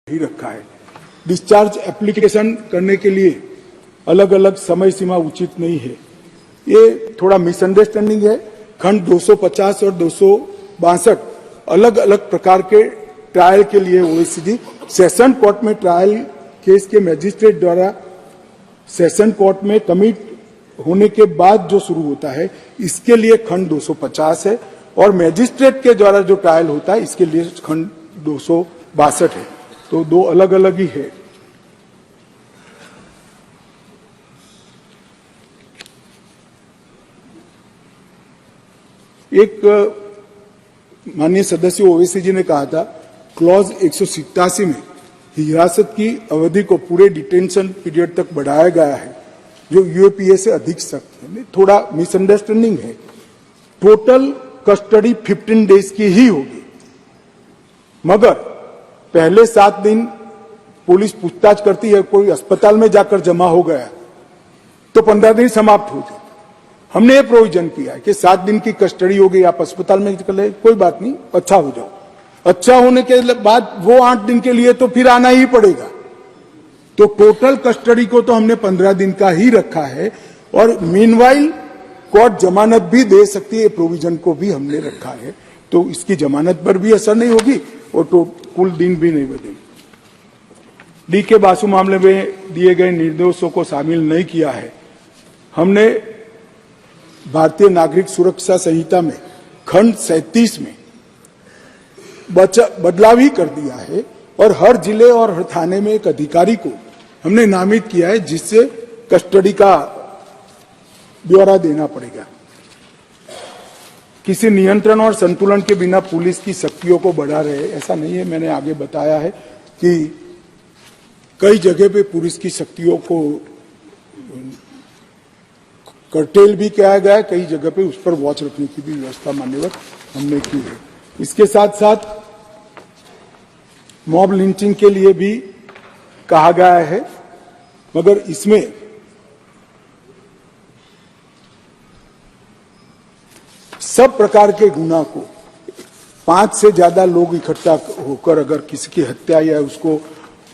ही रखा है। Discharge application करने के लिए अलग अलग समय सीमा उचित नहीं है। ये थोड़ा मिसअंडरस्टैंडिंग है। खंड 250 और 262 अलग अलग प्रकार के ट्रायल के लिए ओएसीडी सेशन कोर्ट में ट्रायल केस के मजिस्ट्रेट द्वारा सेशन कोर्ट में कमिट होने के बाद जो शुरू होता है, इसके लिए खंड 250 है और मजिस्ट्रेट के द्वारा जो ट्रायल होता है इसके लिए खंड 262 है। तो दो अलग अलग ही है। एक माननीय सदस्य ओवैसी जी ने कहा था क्लॉज 187 में हिरासत की अवधि को पूरे डिटेंशन पीरियड तक बढ़ाया गया है जो यूएपीए से अधिक सख्त है। थोड़ा मिसअंडरस्टैंडिंग है। टोटल कस्टडी 15 डेज की ही होगी, मगर पहले 7 दिन पुलिस पूछताछ करती है, कोई अस्पताल में जाकर जमा हो गया तो 15 दिन समाप्त हो जाए। हमने ये प्रोविजन किया है कि 7 दिन की कस्टडी हो गई, आप अस्पताल में चले, कोई बात नहीं, अच्छा हो जाओ। अच्छा होने के बाद वो 8 दिन के लिए तो फिर आना ही पड़ेगा। तो टोटल कस्टडी को तो हमने 15 दिन का ही रखा है और मीनवाइल कोर्ट जमानत भी दे सकती है, प्रोविजन को भी हमने रखा है। तो इसकी जमानत पर भी असर नहीं होगी और तो कुल दिन भी नहीं बदलेंगे। डी के बासु मामले में दिए गए निर्देशों को शामिल नहीं किया है। हमने भारतीय नागरिक सुरक्षा संहिता में खंड 37 में बदलाव ही कर दिया है और हर जिले और हर थाने में एक अधिकारी को हमने नामित किया है जिससे कस्टडी का ब्यौरा देना पड़ेगा। किसी नियंत्रण और संतुलन के बिना पुलिस की शक्तियों को बढ़ा रहे, ऐसा नहीं है। मैंने आगे बताया है कि कई जगह पे पुलिस की शक्तियों को कर्टेल भी किया गया है, कई जगह पे उस पर वॉच रखने की भी व्यवस्था मान्यवर हमने की है। इसके साथ साथ मॉब लिंचिंग के लिए भी कहा गया है, मगर इसमें सब प्रकार के गुनाह को 5 से ज्यादा लोग इकट्ठा होकर अगर किसी की हत्या या उसको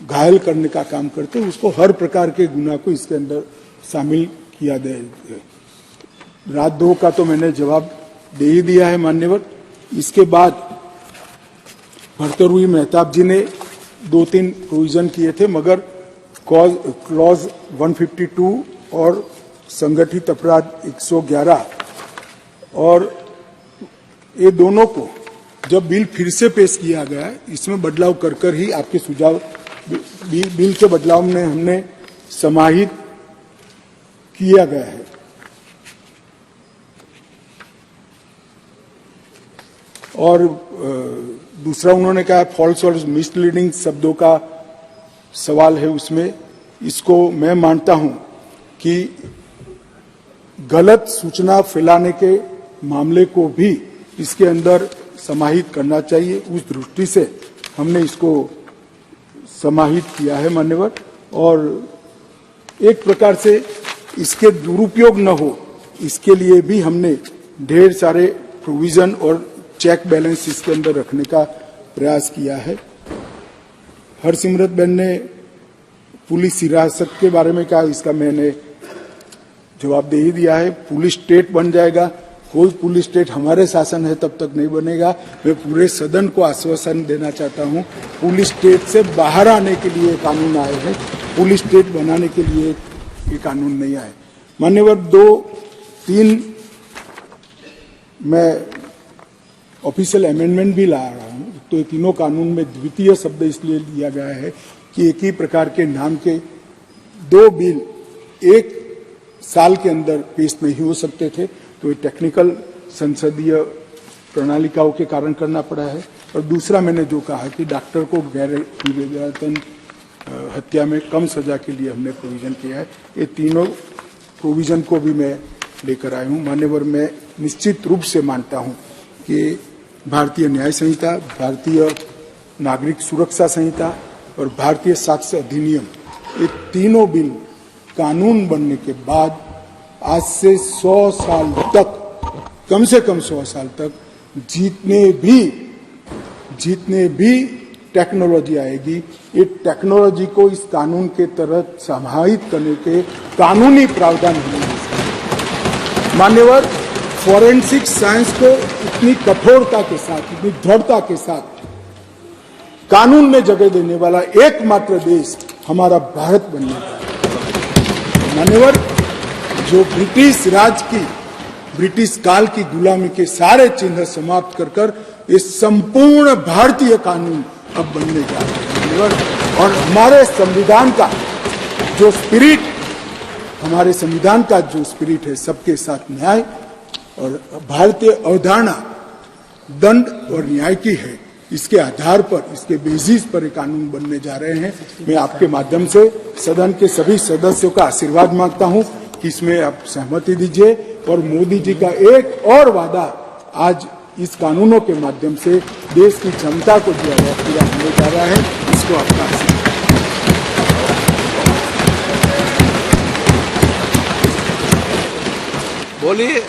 घायल करने का काम करते हैं, उसको हर प्रकार के गुनाह को इसके अंदर शामिल किया जाए। राजद्रोह का तो मैंने जवाब दे ही दिया है मान्यवर। इसके बाद भर्तृहरि मेहताब जी ने 2-3 प्रोविजन किए थे, मगर क्लॉज 152 और संगठित अपराध 111 और ये दोनों को जब बिल फिर से पेश किया गया है, इसमें बदलाव कर ही आपके सुझाव बिल के बदलाव में हमने समाहित किया गया है। और दूसरा उन्होंने कहा फॉल्स और मिसलीडिंग शब्दों का सवाल है उसमें। इसको मैं मानता हूं कि गलत सूचना फैलाने के मामले को भी इसके अंदर समाहित करना चाहिए। उस दृष्टि से हमने इसको समाहित किया है मान्यवर। और एक प्रकार से इसके दुरुपयोग न हो, इसके लिए भी हमने ढेर सारे प्रोविजन और चेक बैलेंस इसके अंदर रखने का प्रयास किया है। हरसिमरत बहन ने पुलिस हिरासत के बारे में कहा, इसका मैंने जवाब दे ही दिया है। पुलिस स्टेट बन जाएगा, कोई पुलिस स्टेट हमारे शासन है तब तक नहीं बनेगा। मैं पूरे सदन को आश्वासन देना चाहता हूं, पुलिस स्टेट से बाहर आने के लिए कानून आए हैं, पुलिस स्टेट बनाने के लिए ये कानून नहीं आए। मान्यवर 2-3 मैं ऑफिशियल अमेंडमेंट भी ला रहा हूं। तो ये तीनों कानून में द्वितीय शब्द इसलिए लिया गया है कि एक ही प्रकार के नाम के 2 बिल 1 साल के अंदर पेश नहीं हो सकते थे। तो ये टेक्निकल संसदीय प्रणालिकाओं के कारण करना पड़ा है। और दूसरा मैंने जो कहा कि डॉक्टर को गैर विवेचन हत्या में कम सजा के लिए हमने प्रोविजन किया है। ये तीनों प्रोविजन को भी मैं लेकर आया हूं मान्यवर। मैं निश्चित रूप से मानता हूं कि भारतीय न्याय संहिता, भारतीय नागरिक सुरक्षा संहिता और भारतीय साक्ष्य अधिनियम, ये तीनों बिल कानून बनने के बाद आज से 100 साल तक, कम से कम 100 साल तक जितने भी टेक्नोलॉजी आएगी, ये टेक्नोलॉजी को इस कानून के तहत समाहित करने के कानूनी प्रावधान होंगे। मान्यवर, फॉरेंसिक साइंस को इतनी कठोरता के साथ, इतनी दृढ़ता के साथ कानून में जगह देने वाला एकमात्र देश हमारा भारत बनने का है। मान्यवर, जो ब्रिटिश राज की, ब्रिटिश काल की गुलामी के सारे चिन्ह समाप्त कर कर ये संपूर्ण भारतीय कानून अब बनने जा रहा है। और हमारे संविधान का जो स्पिरिट, हमारे संविधान का जो स्पिरिट है, सबके साथ न्याय और भारतीय अवधारणा दंड और न्याय की है, इसके आधार पर, इसके बेसिस पर ये कानून बनने जा रहे हैं। मैं आपके माध्यम से सदन के सभी सदस्यों का आशीर्वाद मांगता हूं कि इसमें आप सहमति दीजिए और मोदी जी का एक और वादा आज इस कानूनों के माध्यम से देश की क्षमता को जो है पूरा होने जा रहा है, इसको आपका आशीर्वाद। बोलिए।